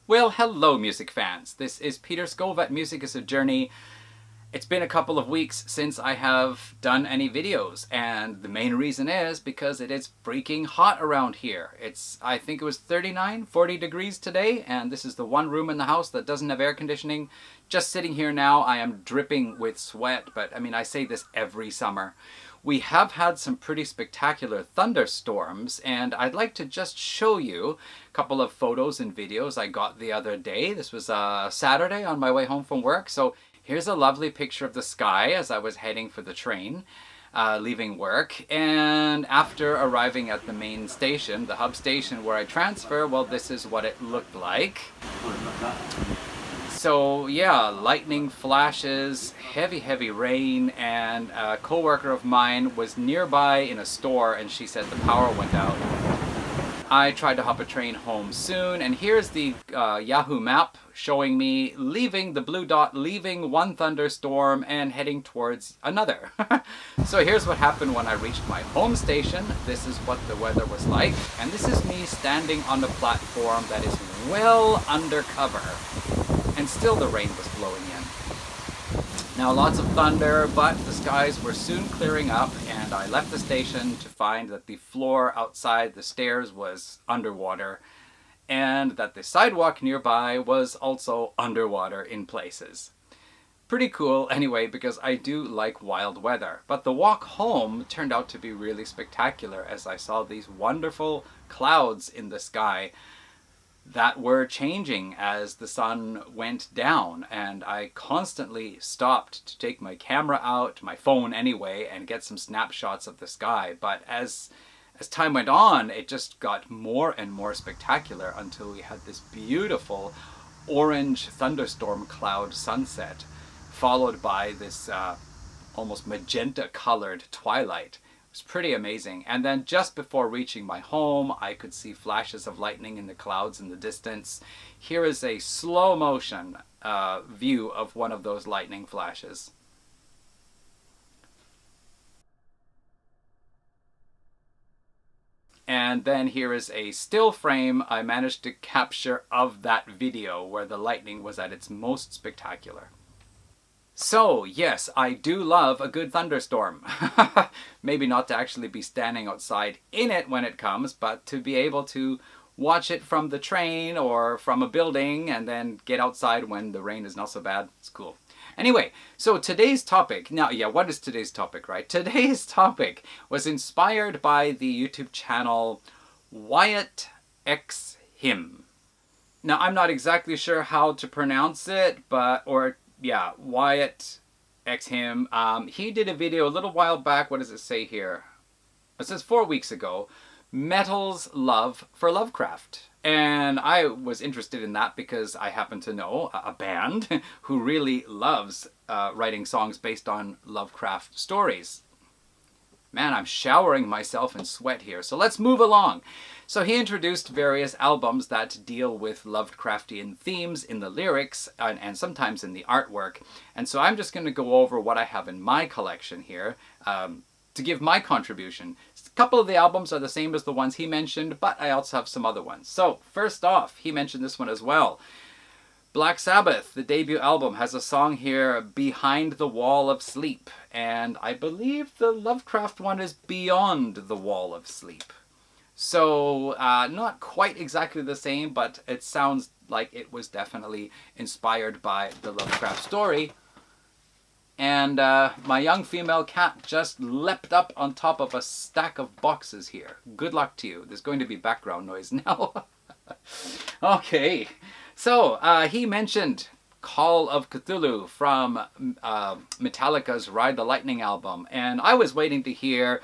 Well, hello music fans. This is Peter Skov. Music is a Journey. It's been a couple of weeks since I have done any videos, and the main reason is because it is freaking hot around here. I think it was 39, 40 degrees today, and this is the one room in the house that doesn't have air conditioning. Just sitting here now, I am dripping with sweat, but I mean, I say this every summer. We have had some pretty spectacular thunderstorms, and I'd like to just show you a couple of photos and videos I got the other day. This was a Saturday on my way home from work, so here's a lovely picture of the sky as I was heading for the train, leaving work. And after arriving at the main station, the hub station where I transfer, well, this is what it looked like. So yeah, lightning flashes, heavy rain, and a co-worker of mine was nearby in a store and she said the power went out. I tried to hop a train home soon, and here's the Yahoo map showing me leaving the blue dot, leaving one thunderstorm and heading towards another. So here's what happened when I reached my home station. This is what the weather was like, and this is me standing on the platform that is well under cover. And still the rain was blowing in. Now lots of thunder, but the skies were soon clearing up, and I left the station to find that the floor outside the stairs was underwater, and that the sidewalk nearby was also underwater in places. Pretty cool anyway, because I do like wild weather. But the walk home turned out to be really spectacular as I saw these wonderful clouds in the sky that were changing as the sun went down, and I constantly stopped to take my camera out, my phone anyway, and get some snapshots of the sky. But as time went on, it just got more and more spectacular until we had this beautiful orange thunderstorm cloud sunset, followed by this almost magenta colored twilight. It was pretty amazing. And then just before reaching my home, I could see flashes of lightning in the clouds in the distance. Here is a slow motion view of one of those lightning flashes. And then here is a still frame I managed to capture of that video where the lightning was at its most spectacular. So, yes, I do love a good thunderstorm. Maybe not to actually be standing outside in it when it comes, but to be able to watch it from the train or from a building and then get outside when the rain is not so bad. It's cool. Anyway, so today's topic, now yeah, what is today's topic, right? Today's topic was inspired by the YouTube channel Wyattxhim. Now, I'm not exactly sure how to pronounce it, yeah, Wyattxhim. He did a video a little while back. What does it say here? It says 4 weeks ago, Metal's Love for Lovecraft. And I was interested in that because I happen to know a band who really loves writing songs based on Lovecraft stories. Man, I'm showering myself in sweat here. So let's move along. So he introduced various albums that deal with Lovecraftian themes in the lyrics and sometimes in the artwork. And so I'm just going to go over what I have in my collection here to give my contribution. A couple of the albums are the same as the ones he mentioned, but I also have some other ones. So first off, he mentioned this one as well. Black Sabbath, the debut album, has a song here, Behind the Wall of Sleep. And I believe the Lovecraft one is Beyond the Wall of Sleep. So, not quite exactly the same, but it sounds like it was definitely inspired by the Lovecraft story. And my young female cat just leapt up on top of a stack of boxes here. Good luck to you. There's going to be background noise now. Okay. So, he mentioned Call of Cthulhu from Metallica's Ride the Lightning album. And I was waiting to hear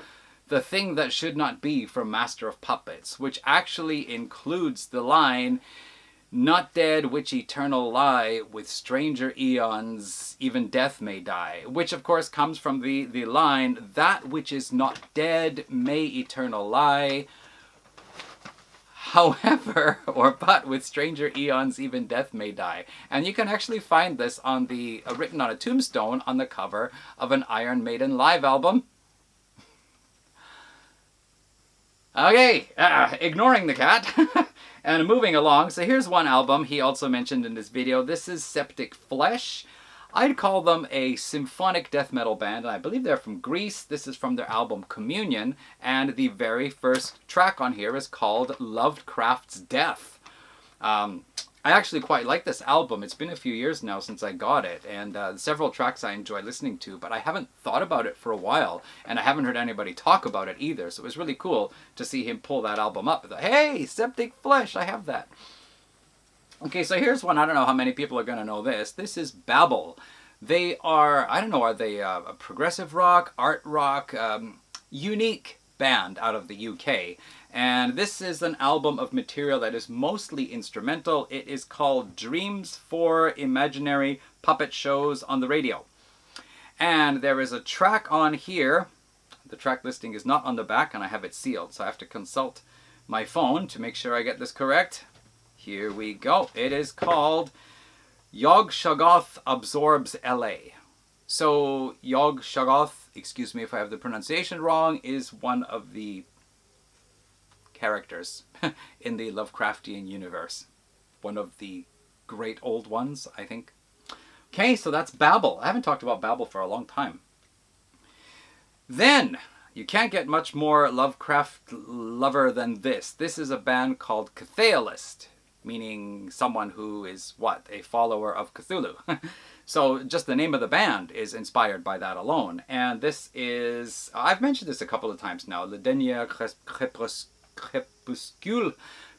The Thing That Should Not Be from Master of Puppets, which actually includes the line, not dead which eternal lie, with stranger eons even death may die, which of course comes from the line, that which is not dead may eternal lie, however, but with stranger eons even death may die. And you can actually find this on written on a tombstone on the cover of an Iron Maiden live album. Okay, ignoring the cat and moving along. So here's one album he also mentioned in this video. This is Septic Flesh. I'd call them a symphonic death metal band, and I believe they're from Greece. This is from their album Communion, and the very first track on here is called Lovecraft's Death. I actually quite like this album. It's been a few years now since I got it, and several tracks I enjoy listening to, but I haven't thought about it for a while, and I haven't heard anybody talk about it either, so it was really cool to see him pull that album up. Hey, Septic Flesh, I have that. Okay, so here's one. I don't know how many people are going to know this. This is Babel. They are, I don't know, are they a progressive rock, art rock, unique band out of the UK. And this is an album of material that is mostly instrumental. It is called Dreams for Imaginary Puppet Shows on the Radio. And there is a track on here. The track listing is not on the back, and I have it sealed, so I have to consult my phone to make sure I get this correct. Here we go. It is called Yog Shoggoth Absorbs LA. So Yog Shoggoth, excuse me if I have the pronunciation wrong, is one of the characters in the Lovecraftian universe. One of the great old ones, I think. Okay, so that's Babel. I haven't talked about Babel for a long time. Then, you can't get much more Lovecraft lover than this. This is a band called Chthe'ilist, meaning someone who is, what, a follower of Cthulhu. So just the name of the band is inspired by that alone. And this is, I've mentioned this a couple of times now, Le Dernier Crépuscule.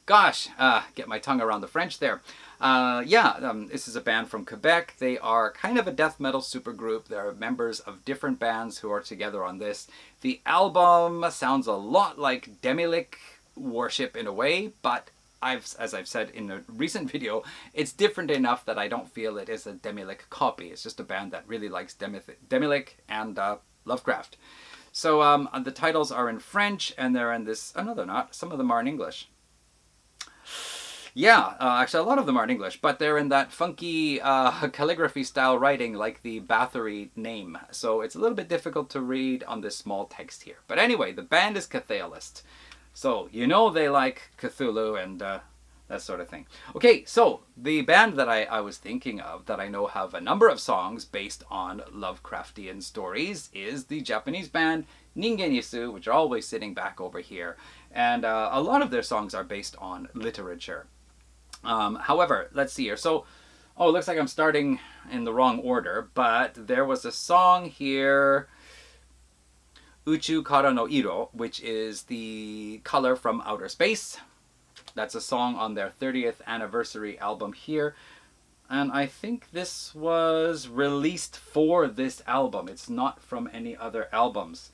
Gosh, get my tongue around the French there. This is a band from Quebec. They are kind of a death metal supergroup. They're members of different bands who are together on this. The album sounds a lot like Demilich worship in a way, but as I've said in a recent video, it's different enough that I don't feel it is a Demilich copy. It's just a band that really likes Demilich and Lovecraft. So the titles are in French, and they're in this... Oh, no, they're not. Some of them are in English. Yeah, actually a lot of them are in English, but they're in that funky calligraphy style writing like the Bathory name. So it's a little bit difficult to read on this small text here. But anyway, the band is Chthe'ilist. So, you know they like Cthulhu and that sort of thing. Okay, so the band that I was thinking of that I know have a number of songs based on Lovecraftian stories is the Japanese band Ningen Yasu, which are always sitting back over here. And a lot of their songs are based on literature. However, let's see here. So, it looks like I'm starting in the wrong order, but there was a song here... Uchu Kara no Iro, which is the color from outer space. That's a song on their 30th anniversary album here. And I think this was released for this album. It's not from any other albums.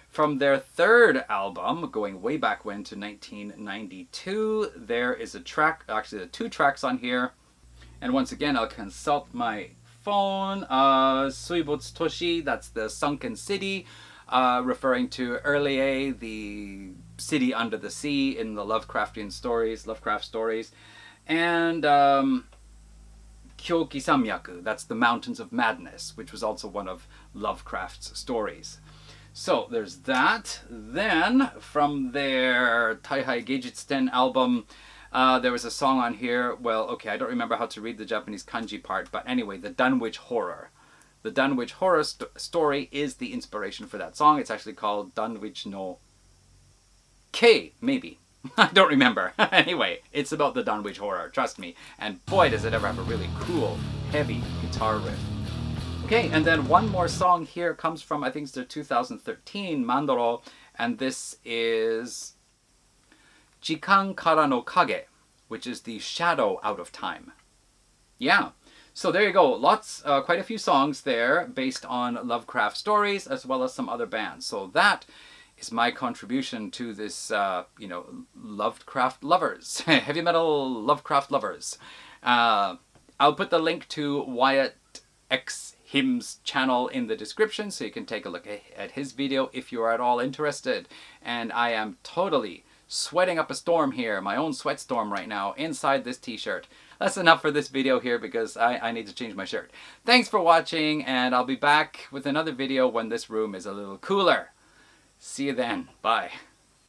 From their third album, going way back when to 1992, there is a track, actually there are two tracks on here. And once again, I'll consult my phone. Suibutsu Toshi, that's the Sunken City. Referring to Erlier, the city under the sea in the Lovecraftian stories, Lovecraft stories. And Kyoki Samyaku, that's the Mountains of Madness, which was also one of Lovecraft's stories. So there's that. Then from their Taihai Geijitsu album, there was a song on here. Well, okay, I don't remember how to read the Japanese kanji part, but anyway, the Dunwich Horror. The Dunwich Horror story is the inspiration for that song. It's actually called Dunwich no Kei, maybe. I don't remember. Anyway, it's about the Dunwich Horror, trust me. And boy, does it ever have a really cool, heavy guitar riff. Okay, and then one more song here comes from, I think it's their 2013 Mandoro, and this is Jikan Kara no Kage, which is the shadow out of time. Yeah. So there you go, quite a few songs there based on Lovecraft stories as well as some other bands. So that is my contribution to this, Lovecraft lovers, heavy metal Lovecraft lovers. I'll put the link to Wyattxhim's channel in the description so you can take a look at his video if you are at all interested. And I am totally sweating up a storm here, my own sweat storm right now, inside this t-shirt. That's enough for this video here because I need to change my shirt. Thanks for watching, and I'll be back with another video when this room is a little cooler. See you then. Bye.